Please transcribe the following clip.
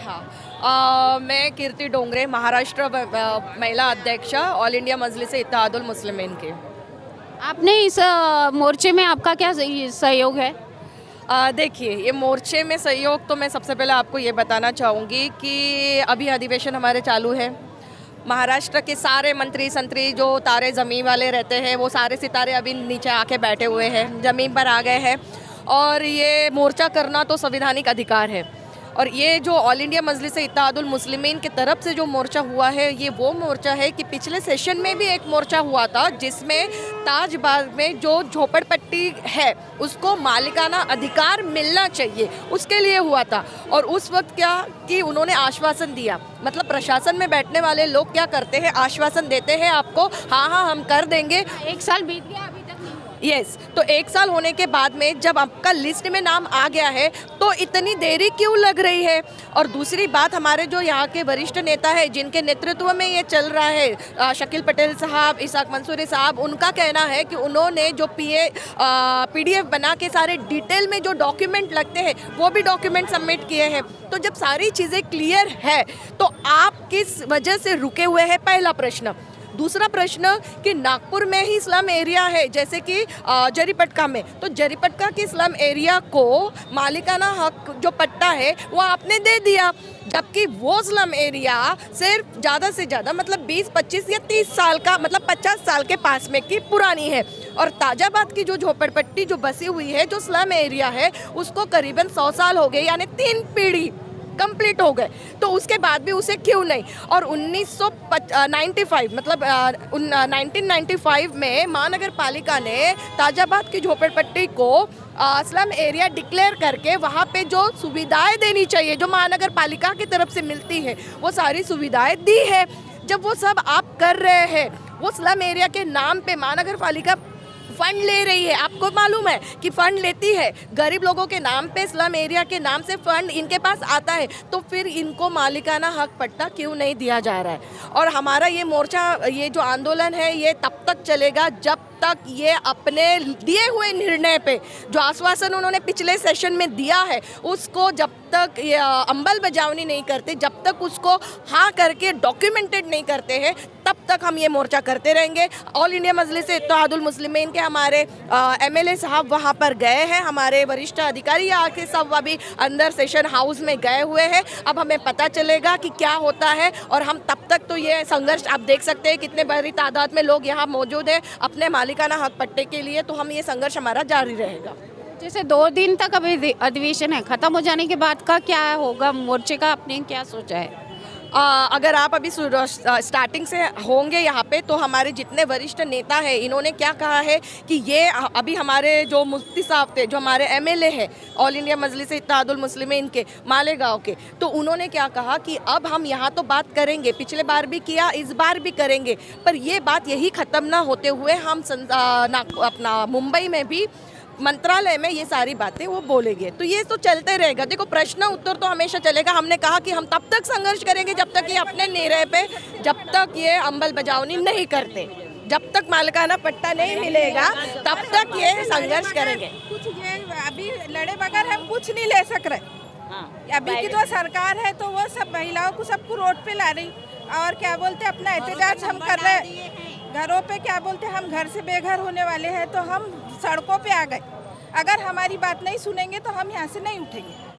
हाँ, मैं कीर्ति डोंगरे, महाराष्ट्र महिला अध्यक्ष, ऑल इंडिया मजलिस इत्तेहादुल मुस्लिमीन के। आपने इस मोर्चे में आपका क्या सहयोग है? देखिए, ये मोर्चे में सहयोग तो मैं सबसे पहले आपको ये बताना चाहूँगी कि अभी अधिवेशन हमारे चालू है। महाराष्ट्र के सारे मंत्री संतरी जो तारे ज़मीन वाले रहते हैं, वो सारे सितारे अभी नीचे आके बैठे हुए हैं, ज़मीन पर आ गए हैं। और ये मोर्चा करना तो संवैधानिक अधिकार है। और ये जो ऑल इंडिया मजलिस इत्तेहादुल मुस्लिमीन की तरफ से जो मोर्चा हुआ है, ये वो मोर्चा है कि पिछले सेशन में भी एक मोर्चा हुआ था जिसमें ताजबाग में जो झोपड़पट्टी है उसको मालिकाना अधिकार मिलना चाहिए, उसके लिए हुआ था। और उस वक्त क्या कि उन्होंने आश्वासन दिया, मतलब प्रशासन में बैठने वाले लोग क्या करते हैं, आश्वासन देते हैं आपको, हाँ हाँ हम कर देंगे। 1 साल बीत गया, अभी तक नहीं हुआ। यस, तो 1 साल होने के बाद में जब आपका लिस्ट में नाम आ गया है तो इतनी देरी क्यों लग रही है? और दूसरी बात, हमारे जो यहाँ के वरिष्ठ नेता है जिनके नेतृत्व में ये चल रहा है, शकील पटेल साहब, इसाक मंसूरी साहब, उनका कहना है कि उन्होंने जो PDF बना के सारे डिटेल में जो डॉक्यूमेंट लगते हैं वो भी डॉक्यूमेंट सबमिट किए हैं। तो जब सारी चीज़ें क्लियर है तो आप किस वजह से रुके हुए हैं? पहला प्रश्न। दूसरा प्रश्न कि नागपुर में ही स्लम एरिया है, जैसे कि जरीपटका में, तो जरीपटका के स्लम एरिया को मालिकाना हक जो पट्टा है वो आपने दे दिया, जबकि वो स्लम एरिया सिर्फ ज़्यादा से ज़्यादा मतलब 20, 25 या 30 साल का, मतलब 50 साल के पास में की पुरानी है। और ताजाबाद की जो झोपड़पट्टी जो बसी हुई है, जो स्लम एरिया है, उसको करीबन 100 साल हो गए, यानी 3 पीढ़ी कंप्लीट हो गए। तो उसके बाद भी उसे क्यों नहीं? और 1995 मतलब 1995 में महानगर पालिका ने ताजाबाद की झोपड़पट्टी को स्लम एरिया डिक्लेयर करके वहाँ पे जो सुविधाएं देनी चाहिए जो महानगर पालिका की तरफ से मिलती है वो सारी सुविधाएं दी है। जब वो सब आप कर रहे हैं, वो स्लम एरिया के नाम पे महानगर पालिका फंड ले रही है, आपको मालूम है कि फंड लेती है, गरीब लोगों के नाम पे, स्लम एरिया के नाम से फंड इनके पास आता है, तो फिर इनको मालिकाना हक पट्टा क्यों नहीं दिया जा रहा है? और हमारा ये मोर्चा, ये जो आंदोलन है, ये तब तक चलेगा जब तक ये अपने दिए हुए निर्णय पे जो आश्वासन उन्होंने पिछले सेशन में दिया है उसको जब तक ये अमल बजावनी नहीं करते, जब तक उसको हाँ करके डॉक्यूमेंटेड नहीं करते हैं, तब तक हम ये मोर्चा करते रहेंगे। ऑल इंडिया मजलिस इत्तेहादुल मुस्लिमीन के हमारे MLA साहब वहाँ पर गए हैं, हमारे वरिष्ठ अधिकारी आके सब अभी अंदर सेशन हाउस में गए हुए हैं। अब हमें पता चलेगा कि क्या होता है, और हम तब तक तो ये संघर्ष, आप देख सकते हैं कितने बड़ी तादाद में लोग यहाँ मौजूद हैं अपने मालिकाना हक पट्टे के लिए, तो हम ये संघर्ष हमारा जारी रहेगा। जैसे 2 दिन तक अभी अधिवेशन है, खत्म हो जाने के बाद का क्या होगा मोर्चे का, आपने क्या सोचा है? अगर आप अभी स्टार्टिंग से होंगे यहाँ पे, तो हमारे जितने वरिष्ठ नेता हैं इन्होंने क्या कहा है कि ये अभी हमारे जो मुफ्ती साहब थे, जो हमारे MLA है ऑल इंडिया मजलिस इत्तेहादुल मुस्लिमीन के मालेगांव के, तो उन्होंने क्या कहा कि अब हम यहाँ तो बात करेंगे, पिछले बार भी किया, इस बार भी करेंगे, पर ये बात यही ख़त्म ना होते हुए हम अपना मुंबई में भी मंत्रालय में ये सारी बातें वो बोलेंगे। तो ये तो चलते रहेगा। देखो, प्रश्न उत्तर तो हमेशा चलेगा। हमने कहा कि हम तब तक संघर्ष करेंगे जब तक ये अपने निर्णय पे, जब तक ये अमल बजावनी नहीं करते, जब तक मालिकाना पट्टा नहीं मिलेगा तब तक ये संघर्ष करेंगे। कुछ ये अभी लड़े बगैर हम कुछ नहीं ले सक रहे। अभी की जो सरकार है तो वो सब महिलाओं को सबको रोड पे ला रही, और क्या बोलते अपना एहतजाज हम कर रहे घरों पे, क्या बोलते हम घर से बेघर होने वाले हैं तो हम सड़कों पे आ गए। अगर हमारी बात नहीं सुनेंगे तो हम यहाँ से नहीं उठेंगे।